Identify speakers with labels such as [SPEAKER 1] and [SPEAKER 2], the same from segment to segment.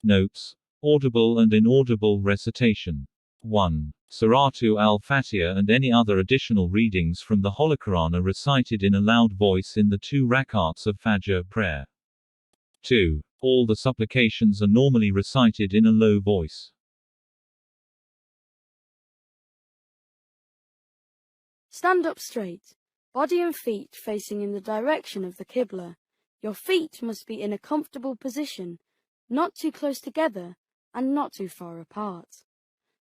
[SPEAKER 1] Notes: audible and inaudible recitation. 1. Suratu al-Fatiha and any other additional readings from the Holy Quran are recited in a loud voice in the 2 rak'ats of Fajr prayer. 2. All the supplications are normally recited in a low voice.
[SPEAKER 2] Stand up straight, body and feet facing in the direction of the Qibla. Your feet must be in a comfortable position, not too close together and not too far apart.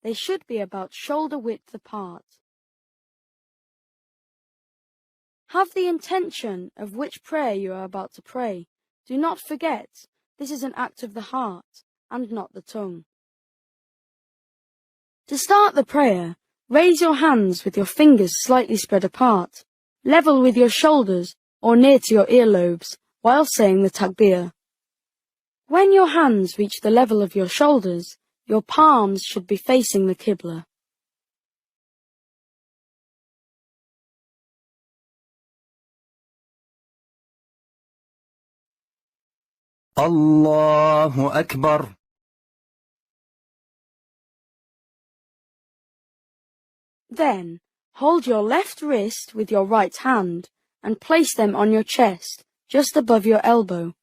[SPEAKER 2] They should be about shoulder width apart. Have the intention of which prayer you are about to pray. Do not forget, this is an act of the heart and not the tongue. To start the prayer, raise your hands with your fingers slightly spread apart, level with your shoulders or near to your earlobes while saying the takbir. When your hands reach the level of your shoulders, your palms should be facing the Qibla.
[SPEAKER 3] Allahu Akbar.
[SPEAKER 2] Then, hold your left wrist with your right hand and place them on your chest, just above your elbow.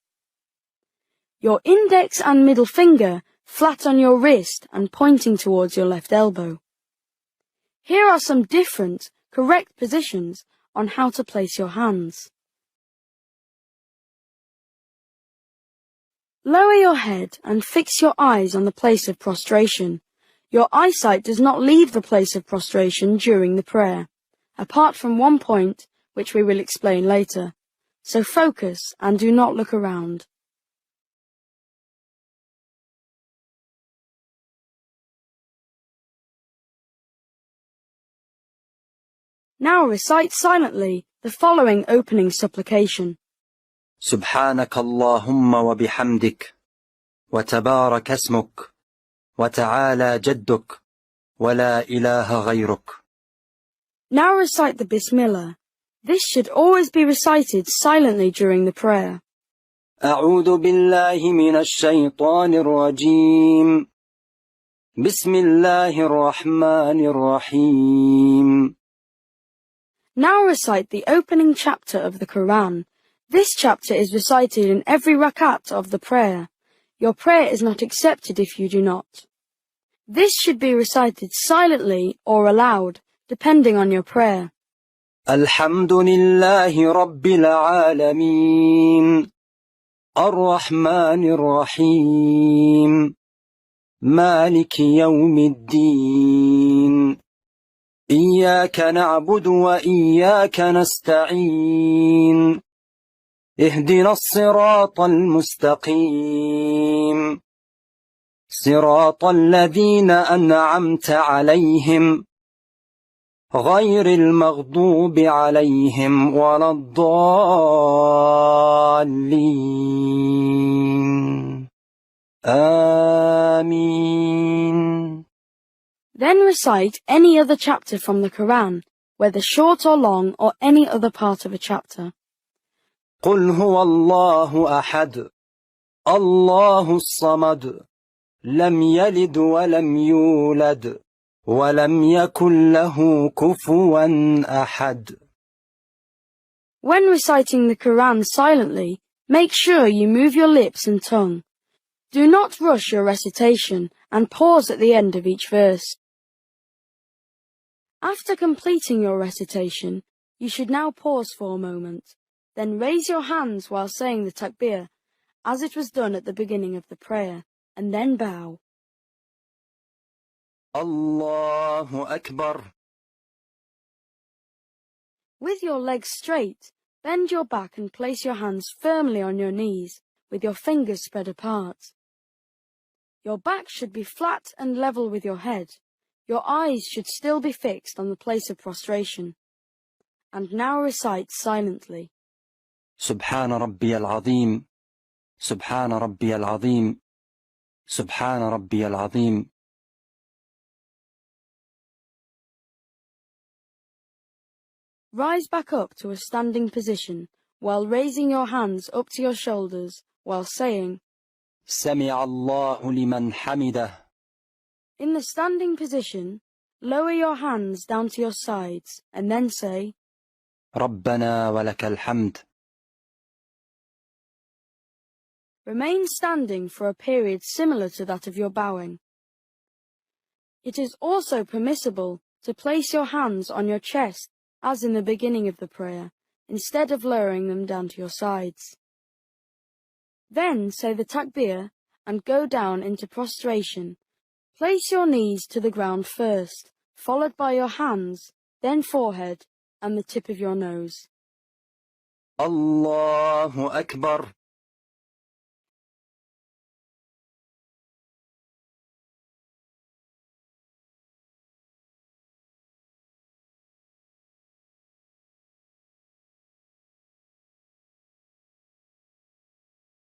[SPEAKER 2] Your index and middle finger flat on your wrist and pointing towards your left elbow. Here are some different, correct positions on how to place your hands. Lower your head and fix your eyes on the place of prostration. Your eyesight does not leave the place of prostration during the prayer, apart from one point, which we will explain later. So focus and do not look around. Now recite silently the following opening supplication.
[SPEAKER 3] سبحانك اللهم وبحمدك وتبارك اسمك وتعالى جدك ولا إله غيرك.
[SPEAKER 2] Now recite the Bismillah. This should always be recited silently during the prayer.
[SPEAKER 3] أعوذ بالله من الشيطان الرجيم. بسم الله الرحمن الرحيم.
[SPEAKER 2] Now recite the opening chapter of the Quran. This chapter is recited in every rakat of the prayer. Your prayer is not accepted if you do not. This should be recited silently or aloud, depending on your prayer.
[SPEAKER 3] الحمد لله رب العالمين الرحمن الرحيم مالك يوم الدين إياك نعبد وإياك نستعين اهدنا الصراط المستقيم صراط الذين أنعمت عليهم غير المغضوب عليهم ولا الضالين آمين.
[SPEAKER 2] Then recite any other chapter from the Quran, whether short or long or any other part of a chapter.
[SPEAKER 3] قل هو الله أحد الله الصمد لم يلد ولم يولد ولم يكن له كفوا أحد.
[SPEAKER 2] When reciting the Quran silently, make sure you move your lips and tongue. Do not rush your recitation and pause at the end of each verse. After completing your recitation, you should now pause for a moment. Then raise your hands while saying the takbir, as it was done at the beginning of the prayer, and then bow.
[SPEAKER 3] Allahu Akbar.
[SPEAKER 2] With your legs straight, bend your back and place your hands firmly on your knees, with your fingers spread apart. Your back should be flat and level with your head. Your eyes should still be fixed on the place of prostration. And now recite silently.
[SPEAKER 3] سبحان ربي العظيم سبحان ربي العظيم سبحان ربي العظيم.
[SPEAKER 2] Rise back up to a standing position while raising your hands up to your shoulders while saying
[SPEAKER 3] سمع الله لمن حمده.
[SPEAKER 2] In the standing position, lower your hands down to your sides and then say,
[SPEAKER 3] ربنا ولك الحمد.
[SPEAKER 2] Remain standing for a period similar to that of your bowing. It is also permissible to place your hands on your chest, as in the beginning of the prayer, instead of lowering them down to your sides. Then say the takbir and go down into prostration. Place your knees to the ground first, followed by your hands, then forehead and the tip of your nose.
[SPEAKER 3] الله أكبر.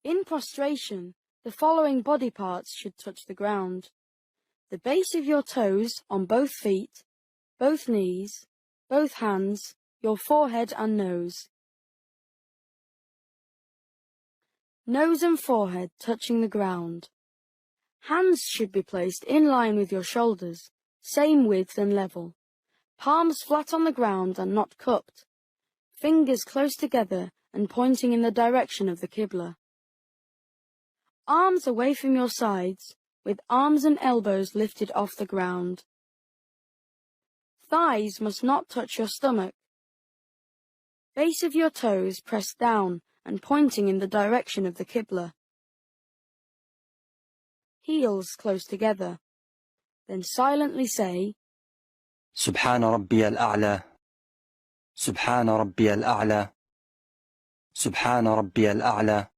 [SPEAKER 2] In prostration, the following body parts should touch the ground: the base of your toes on both feet, both knees, both hands, your forehead and nose. Nose and forehead touching the ground. Hands should be placed in line with your shoulders, same width and level. Palms flat on the ground and not cupped. Fingers close together and pointing in the direction of the Qibla. Arms away from your sides, with arms and elbows lifted off the ground. Thighs must not touch your stomach. Base of your toes pressed down and pointing in the direction of the Qibla. Heels close together. Then silently say,
[SPEAKER 3] سبحان ربي الأعلى. سبحان ربي الأعلى. سبحان ربي الأعلى.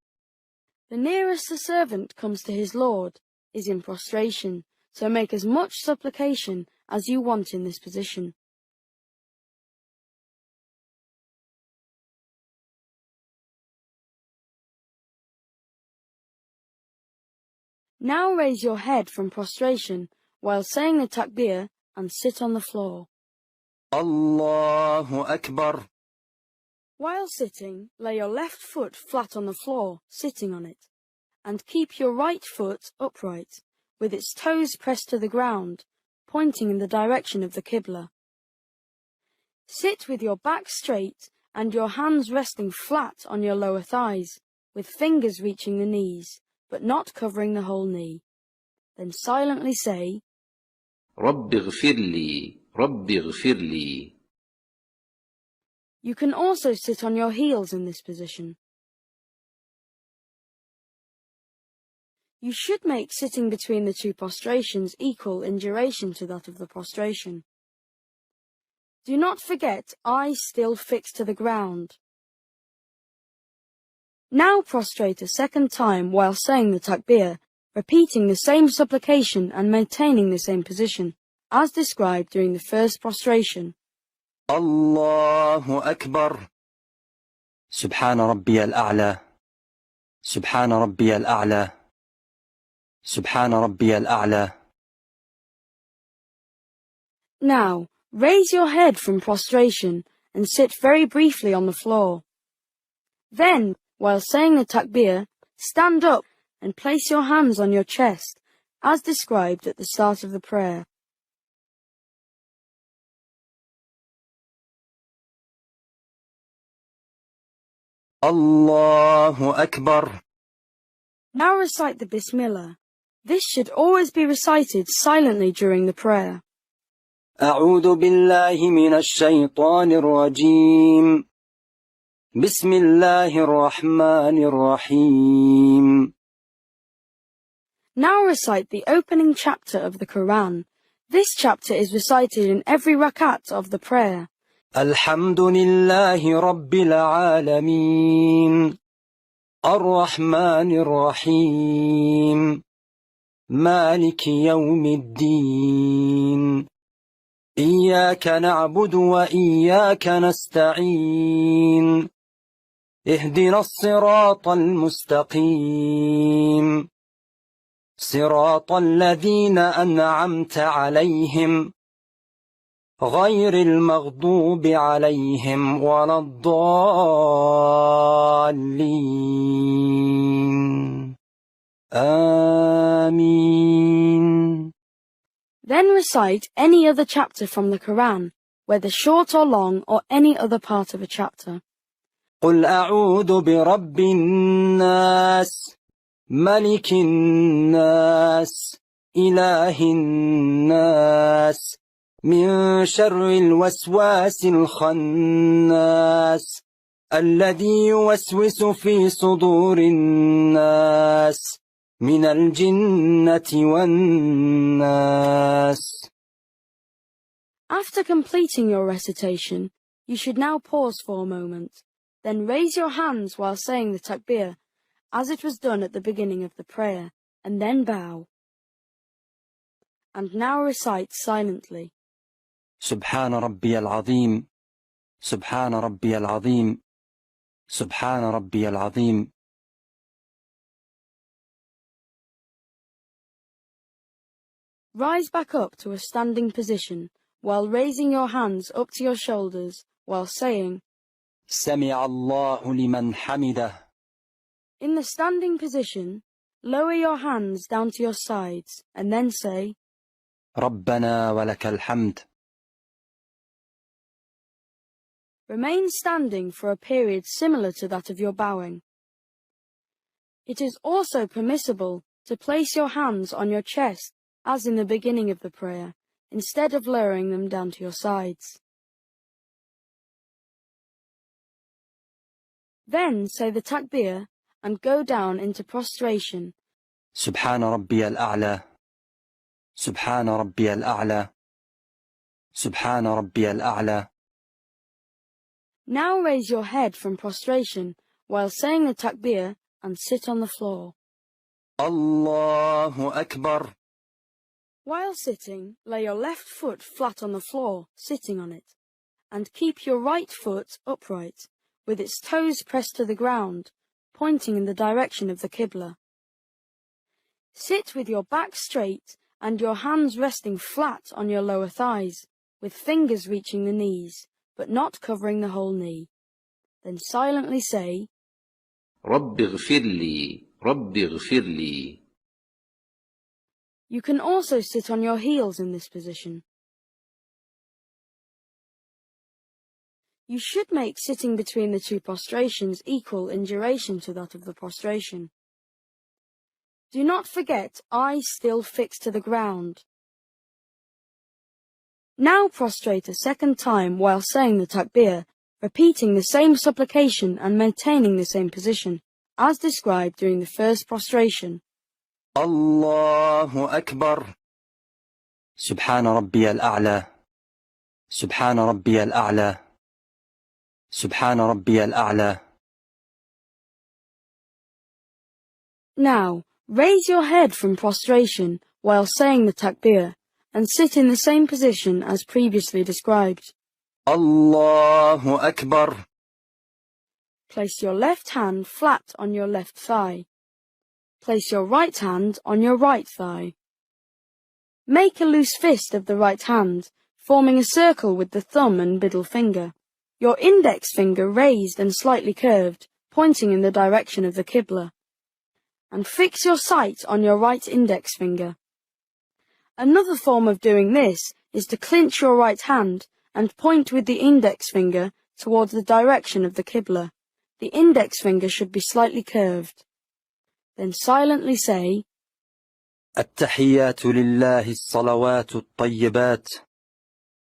[SPEAKER 2] The nearest the servant comes to his Lord is in prostration, so make as much supplication as you want in this position. Now raise your head from prostration while saying the takbir and sit on the floor.
[SPEAKER 3] الله أكبر.
[SPEAKER 2] While sitting, lay your left foot flat on the floor, sitting on it, and keep your right foot upright, with its toes pressed to the ground, pointing in the direction of the Qibla. Sit with your back straight and your hands resting flat on your lower thighs, with fingers reaching the knees, but not covering the whole knee. Then silently say,
[SPEAKER 4] رب اغفر لي رب اغفر لي.
[SPEAKER 2] You can also sit on your heels in this position. You should make sitting between the two prostrations equal in duration to that of the prostration. Do not forget eyes still fixed to the ground. Now prostrate a second time while saying the takbir, repeating the same supplication and maintaining the same position, as described during the first prostration.
[SPEAKER 3] الله أكبر. سبحان ربي الأعلى. سبحان ربي الأعلى. سبحان ربي الأعلى.
[SPEAKER 2] Now, raise your head from prostration and sit very briefly on the floor. Then, while saying the takbir, stand up and place your hands on your chest, as described at the start of the prayer.
[SPEAKER 3] الله أكبر.
[SPEAKER 2] Now recite the Bismillah. This should always be recited silently during the prayer.
[SPEAKER 3] أعوذ بالله من الشيطان الرجيم. بسم الله الرحمن الرحيم.
[SPEAKER 2] Now recite the opening chapter of the Quran. This chapter is recited in every rakat of the prayer.
[SPEAKER 3] الحمد لله رب العالمين. الرحمن الرحيم. مالك يوم الدين. إياك نعبد وإياك نستعين. اهدنا الصراط المستقيم. صراط الذين أنعمت عليهم غير المغضوب عليهم ولا الضالين. آمين.
[SPEAKER 2] Then recite any other chapter from the Quran, whether short or long or any other part of a chapter.
[SPEAKER 3] قل أعوذ برب الناس ملك الناس إله الناس من شر الوسواس الخناس الذي يوسوس في صدور الناس من الجنة والناس.
[SPEAKER 2] After completing your recitation, you should now pause for a moment, then raise your hands while saying the takbir, as it was done at the beginning of the prayer, and then bow. And now recite silently.
[SPEAKER 3] سبحان ربي العظيم سبحان ربي العظيم سبحان ربي العظيم.
[SPEAKER 2] Rise back up to a standing position while raising your hands up to your shoulders while saying,
[SPEAKER 3] سمع الله لمن حمده.
[SPEAKER 2] in the standing position, lower your hands down to your sides and then say,
[SPEAKER 3] ربنا ولك الحمد.
[SPEAKER 2] Remain standing for a period similar to that of your bowing. It is also permissible to place your hands on your chest as in the beginning of the prayer, instead of lowering them down to your sides. Then say the takbir and go down into prostration.
[SPEAKER 3] سبحان ربي الأعلى سبحان ربي الأعلى سبحان ربي الأعلى.
[SPEAKER 2] Now raise your head from prostration while saying the takbir and sit on the floor.
[SPEAKER 3] الله أكبر.
[SPEAKER 2] While sitting, lay your left foot flat on the floor, sitting on it, and keep your right foot upright, with its toes pressed to the ground, pointing in the direction of the Qibla. Sit with your back straight and your hands resting flat on your lower thighs, with fingers reaching the knees, but not covering the whole knee. Then silently say,
[SPEAKER 4] رب اغفر لي رب اغفر لي.
[SPEAKER 2] You can also sit on your heels in this position. You should make sitting between the two prostrations equal in duration to that of the prostration. Do not forget eyes still fixed to the ground. Now prostrate a second time while saying the takbir, repeating the same supplication and maintaining the same position, as described during the first prostration.
[SPEAKER 3] الله أكبر. سبحان ربي الأعلى سبحان ربي الأعلى سبحان ربي الأعلى.
[SPEAKER 2] Now, raise your head from prostration while saying the takbir, and sit in the same position as previously described.
[SPEAKER 3] الله أكبر.
[SPEAKER 2] Place your left hand flat on your left thigh. Place your right hand on your right thigh. Make a loose fist of the right hand, forming a circle with the thumb and middle finger. Your index finger raised and slightly curved, pointing in the direction of the Qibla. And fix your sight on your right index finger. Another form of doing this is to clinch your right hand and point with the index finger towards the direction of the Qibla. The index finger should be slightly curved. Then silently say,
[SPEAKER 3] التحيات لله الصلوات الطيبات.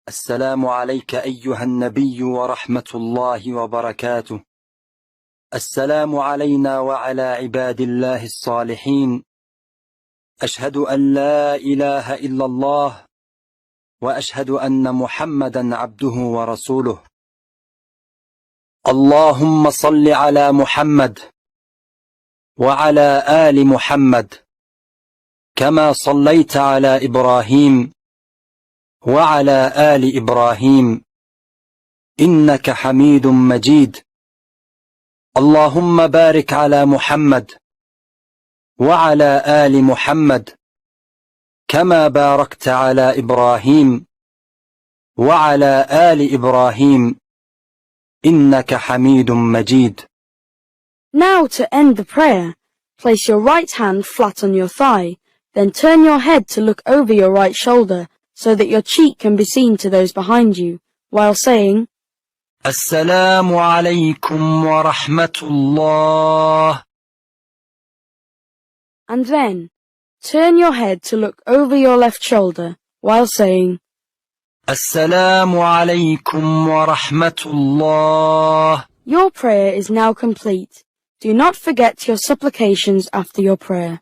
[SPEAKER 3] السلام عليك أيها النبي ورحمة الله وبركاته. السلام علينا وعلى عباد الله الصالحين. أشهد أن لا إله إلا الله وأشهد أن محمدا عبده ورسوله. اللهم صل على محمد وعلى آل محمد كما صليت على إبراهيم وعلى آل إبراهيم إنك حميد مجيد. اللهم بارك على محمد وعلى آل محمد كما باركت على إبراهيم وعلى آل إبراهيم إنك حميد مجيد.
[SPEAKER 2] Now to end the prayer, Place your right hand flat on your thigh, then turn your head to look over your right shoulder so that your cheek can be seen to those behind you, while saying,
[SPEAKER 3] السلام عليكم ورحمة الله.
[SPEAKER 2] and then turn your head to look over your left shoulder, while saying,
[SPEAKER 3] السلام عليكم ورحمة الله.
[SPEAKER 2] Your prayer is now complete. Do not forget your supplications after your prayer.